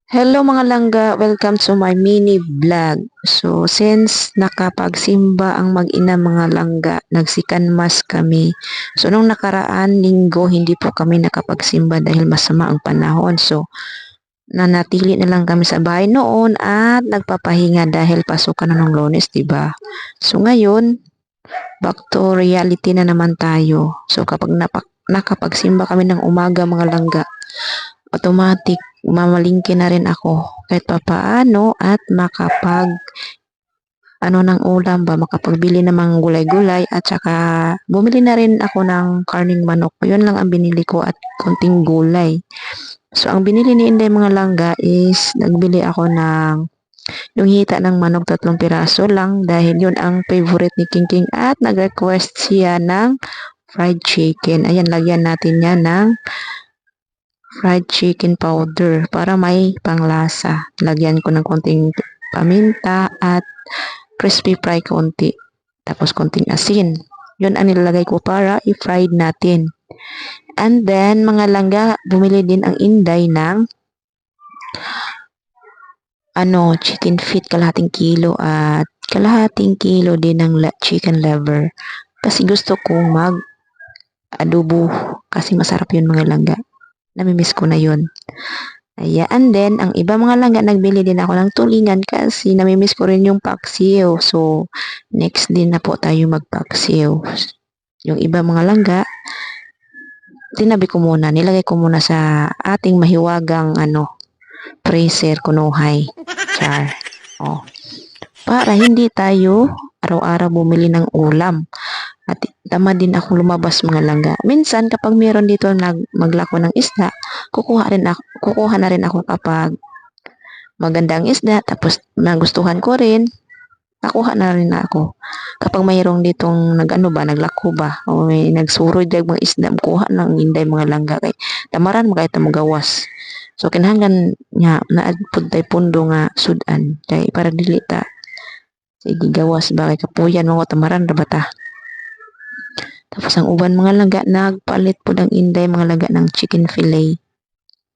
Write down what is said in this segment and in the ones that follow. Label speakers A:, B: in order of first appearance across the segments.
A: Hello mga langga, welcome to my mini vlog. So since nakapagsimba ang mag-ina mga langga, nagsikanmas kami. So nung nakaraan linggo, hindi po kami nakapagsimba dahil masama ang panahon. So nanatili na lang kami sa bahay noon at nagpapahinga dahil pasukan na ng Lunes, 'di ba? So ngayon, back to reality na naman tayo. So kapag nakapagsimba kami ng umaga mga langga, automatic mamalingki na rin ako kahit papaano at makapag ano ng ulam ba, makapagbili ng mga gulay-gulay at saka bumili na rin ako ng karning manok. Yun lang ang binili ko at konting gulay. So ang binili ni Inday mga langga is nagbili ako ng yung hita ng manok 3 piraso lang dahil yun ang favorite ni King King at nag-request siya ng fried chicken. Ayan, lagyan natin yan ng fried chicken powder para may panglasa. Lagyan ko ng konting paminta at crispy fry konti. Tapos konting asin. Yun ang nilalagay ko para i-fried natin. And then, mga langga, bumili din ang Inday ng chicken feet, kalahating kilo at kalahating kilo din ng chicken liver. Kasi gusto kong mag-adobo kasi masarap yun mga langga. Namimiss ko na yun. Ayan, and then, ang iba mga langga, nagbili din ako ng tulingan kasi namimiss ko rin yung paksiw. So, next din na po tayo magpaksiw. Yung iba mga langga, tinabi ko muna, nilagay ko muna sa ating mahiwagang freezer kunuhay. Char. Oh. Para hindi tayo araw-araw bumili ng ulam. At tama din akong lumabas mga langga. Minsan kapag meron dito maglako ng isda, kukuha na rin ako kapag magandang isda tapos nagustuhan ko rin, nakuha na rin ako. Kapag mayroong ditong naglako ba o may nagsuroy dag mga isda, kuha ng Inday mga langga kay tamaran mo kahit magawas. So kinahanglan nga naadpud tay pundo nga sudan kay para dili ta sige gawas ba kay kapuyan mga tamaran ra bata. Tapos ang uban mga langga, nagpalit po ng Inday mga langga ng chicken fillet.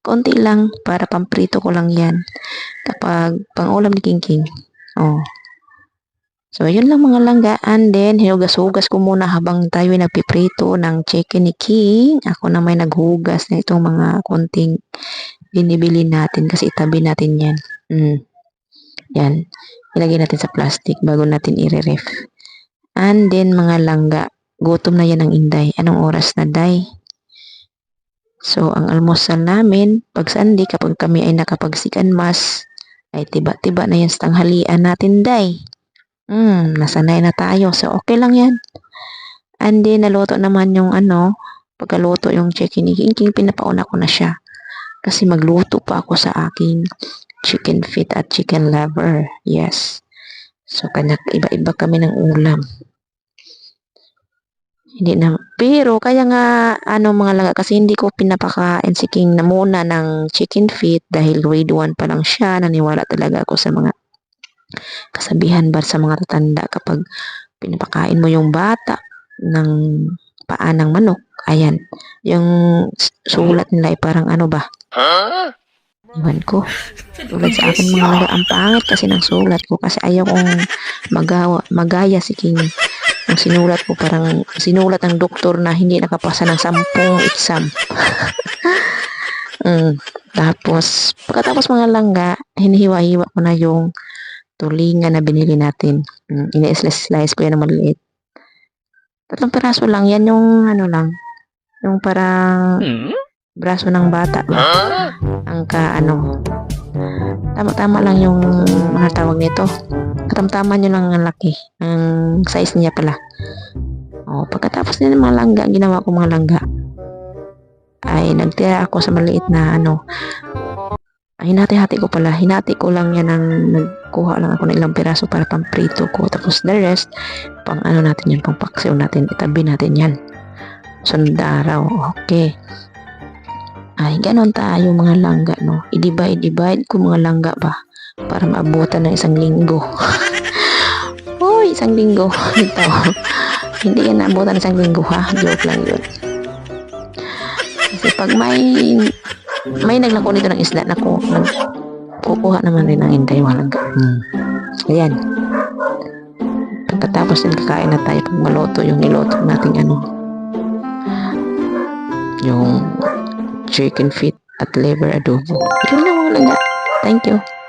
A: Konti lang, para pamprito ko lang yan. Kapag pang-ulam ni King King. Oh. So, yun lang mga langga. And then, hinugas-hugas ko muna habang tayo nagpiprito ng chicken ni King. Ako na may naghugas na itong mga konting binibili natin kasi itabi natin yan. Yan. Ilagay natin sa plastic bago natin i-ref. And then, mga langga, gutom na yan ang Inday. Anong oras na, Day? So, ang almusal namin, pag Sunday, kapag kami ay nakapagsikanmas, ay tiba-tiba na yan sa tanghalian natin, Day. Nasanay na tayo. So, okay lang yan. And then, naluto naman yung pagkaluto yung chicken ni King King, pinapauna ko na siya. Kasi magluto pa ako sa aking chicken feet at chicken liver. Yes. So, iba-iba kami ng ulam. Hindi na. Pero, kaya nga, mga langga, kasi hindi ko pinapakain si King na muna ng chicken feet dahil grade 1 pa lang siya. Naniwala talaga ako sa mga kasabihan ba sa mga tatanda kapag pinapakain mo yung bata ng paa ng manok. Ayan. Yung sulat nila ay parang ba? Iwan ko. Tulad sa akin mga langga, ang pangit kasi ng sulat ko kasi ayaw kong magaya si King. Ang sinulat ko parang sinulat ng doktor na hindi nakapasa ng 10 exam. Tapos, pagkatapos mga langga, hinihiwa-hiwa ko na yung tulingan na binili natin. Ini-slice ko yan na maliit. 3 piraso lang. Yan yung lang. Yung parang braso ng bata. Ang tama-tama lang yung tawag nito. Katamtaman nyo lang ang laki. Ang size niya pala. Pagkatapos nila mga langga, ginawa ko mga langga, ay nagtira ako sa maliit na hinati-hati ko pala. Hinati ko lang yan nagkuha lang ako ng ilang piraso para pamprito ko. Tapos the rest, pang natin yan, pang paksiw natin. Itabi natin yan. Sunod araw. Okay. Ay, ganon tayo mga langga, no? I-divide ko mga langga ba? Para maabutan ng 1 linggo. Uy, 1 linggo. Ito. Hindi yan naabutan ng 1 linggo, ha? Joke lang yun. Kasi pag may naglako nito ng isda, kukuha naman rin ng Inday yung langga. Ayan. Pagkatapos din kakain na tayo pag maluto yung niluto nating yung chicken feet at liver adobo. Yun lang mga langga. Thank you.